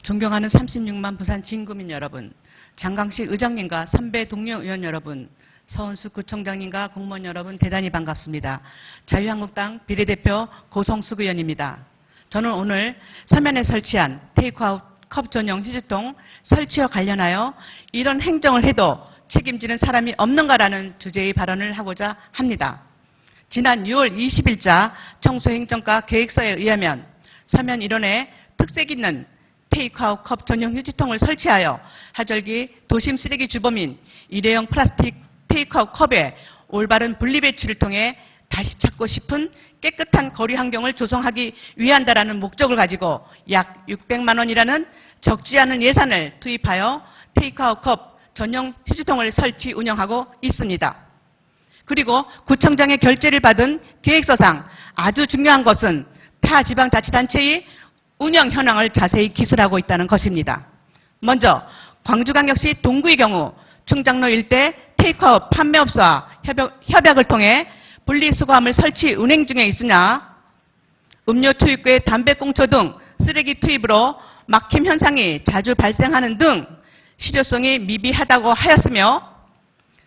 존경하는 36만 부산 진구민 여러분, 장강식 의장님과 선배 동료 의원 여러분, 서은수 구청장님과 공무원 여러분 대단히 반갑습니다. 자유한국당 비례대표 고성숙 의원입니다. 저는 오늘 서면에 설치한 테이크아웃 컵 전용 휴지통 설치와 관련하여 이런 행정을 해도 책임지는 사람이 없는가라는 주제의 발언을 하고자 합니다. 지난 6월 20일자 청소행정과 계획서에 의하면 서면 일원에 특색 있는 테이크아웃 컵 전용 휴지통을 설치하여 하절기 도심 쓰레기 주범인 일회용 플라스틱 테이크아웃 컵의 올바른 분리배출을 통해 다시 찾고 싶은 깨끗한 거리 환경을 조성하기 위한다라는 목적을 가지고 약 600만 원이라는 적지 않은 예산을 투입하여 테이크아웃 컵 전용 휴지통을 설치 운영하고 있습니다. 그리고 구청장의 결재를 받은 계획서상 아주 중요한 것은 타 지방자치단체의 운영 현황을 자세히 기술하고 있다는 것입니다. 먼저 광주광역시 동구의 경우 충장로 일대 테이크아웃 판매업소와 협약을 통해 분리수거함을 설치 운행 중에 있으나 음료 투입구에 담배꽁초 등 쓰레기 투입으로 막힘 현상이 자주 발생하는 등 실효성이 미비하다고 하였으며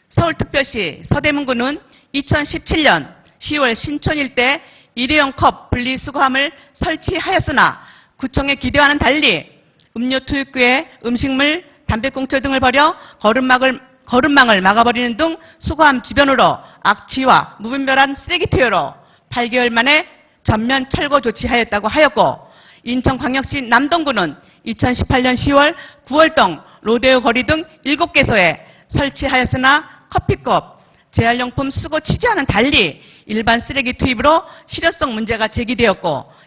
서울특별시 서대문구는 2017년 10월 신촌 일대 일회용 컵 분리수거함을 설치하였으나 구청의 기대와는 달리 음료 투입구에 음식물, 담배꽁초 등을 버려 거름망을 막아버리는 등 수거함 주변으로 악취와 무분별한 쓰레기 투여로 8개월 만에 전면 철거 조치하였다고 하였고 인천광역시 남동구는 2018년 10월 9월동 로데오 거리 등 7개소에 설치하였으나 커피컵, 재활용품 수거 취지와는 달리 일반 쓰레기 투입으로 실효성 문제가 제기되었고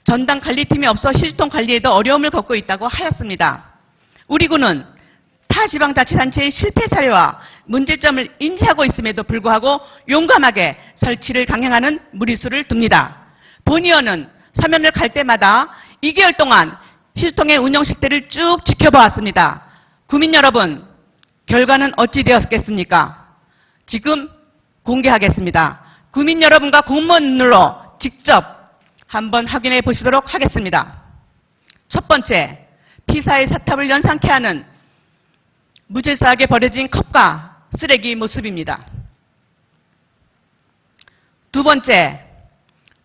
전담 관리팀이 없어 휴지통 관리에도 어려움을 겪고 있다고 하였습니다. 우리 구는 타 지방자치단체의 실패 사례와 문제점을 인지하고 있음에도 불구하고 용감하게 설치를 강행하는 무리수를 둡니다. 본 의원은 서면을 갈 때마다 2개월 동안 휴지통의 운영 실태를 쭉 지켜보았습니다. 구민 여러분, 결과는 어찌 되었겠습니까? 지금 공개하겠습니다. 구민 여러분과 공무원 눈으로 직접 한번 확인해 보시도록 하겠습니다. 첫 번째, 피사의 사탑을 연상케 하는 무질서하게 버려진 컵과 쓰레기 모습입니다. 두 번째,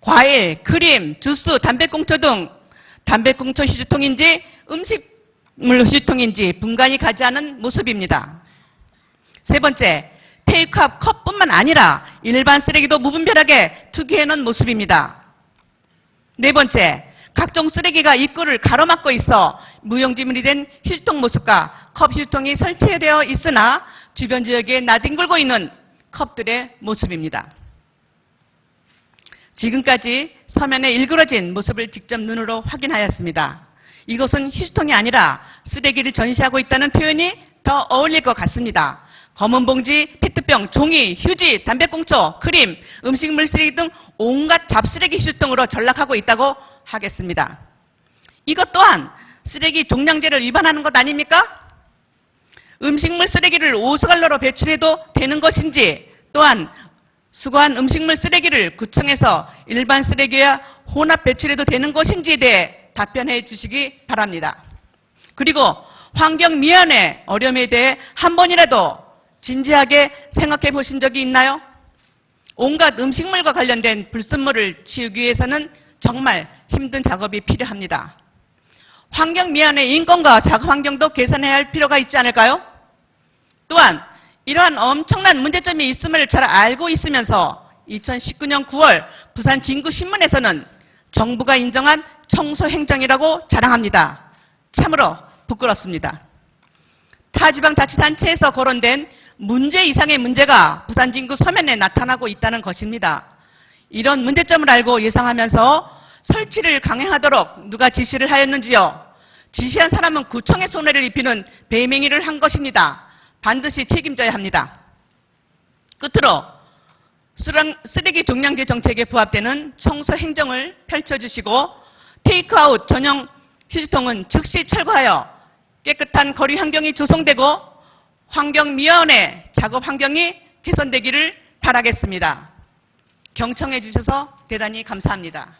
과일, 크림, 주스, 담배꽁초 등 담배꽁초 휴지통인지 음식물 휴지통인지 분간이 가지 않은 모습입니다. 세 번째, 테이크아웃 컵뿐만 아니라 일반 쓰레기도 무분별하게 투기해놓은 모습입니다. 네 번째, 각종 쓰레기가 입구를 가로막고 있어 무용지물이 된 휴지통 모습과 컵 휴지통이 설치되어 있으나 주변 지역에 나뒹굴고 있는 컵들의 모습입니다. 지금까지 서면에 일그러진 모습을 직접 눈으로 확인하였습니다. 이것은 휴지통이 아니라 쓰레기를 전시하고 있다는 표현이 더 어울릴 것 같습니다. 검은 봉지, 페트병, 종이, 휴지, 담배꽁초, 크림, 음식물 쓰레기 등 온갖 잡쓰레기 휴지통으로 전락하고 있다고 하겠습니다. 이것 또한 쓰레기 종량제를 위반하는 것 아닙니까? 음식물 쓰레기를 오수관로로 배출해도 되는 것인지 또한 수거한 음식물 쓰레기를 구청에서 일반 쓰레기와 혼합 배출해도 되는 것인지에 대해 답변해 주시기 바랍니다. 그리고 환경미화의 어려움에 대해 한 번이라도 진지하게 생각해 보신 적이 있나요? 온갖 음식물과 관련된 불순물을 치우기 위해서는 정말 힘든 작업이 필요합니다. 환경미화의 인건과 작업환경도 개선해야 할 필요가 있지 않을까요? 또한 이러한 엄청난 문제점이 있음을 잘 알고 있으면서 2019년 9월 부산 진구신문에서는 정부가 인정한 청소행정이라고 자랑합니다. 참으로 부끄럽습니다. 타지방자치단체에서 거론된 문제 이상의 문제가 부산 진구 서면에 나타나고 있다는 것입니다. 이런 문제점을 알고 예상하면서 설치를 강행하도록 누가 지시를 하였는지요? 지시한 사람은 구청의 손해를 입히는 배명의를 한 것입니다. 반드시 책임져야 합니다. 끝으로 쓰레기 종량제 정책에 부합되는 청소 행정을 펼쳐주시고 테이크아웃 전용 휴지통은 즉시 철거하여 깨끗한 거리 환경이 조성되고 환경미화원의 작업 환경이 개선되기를 바라겠습니다. 경청해 주셔서 대단히 감사합니다.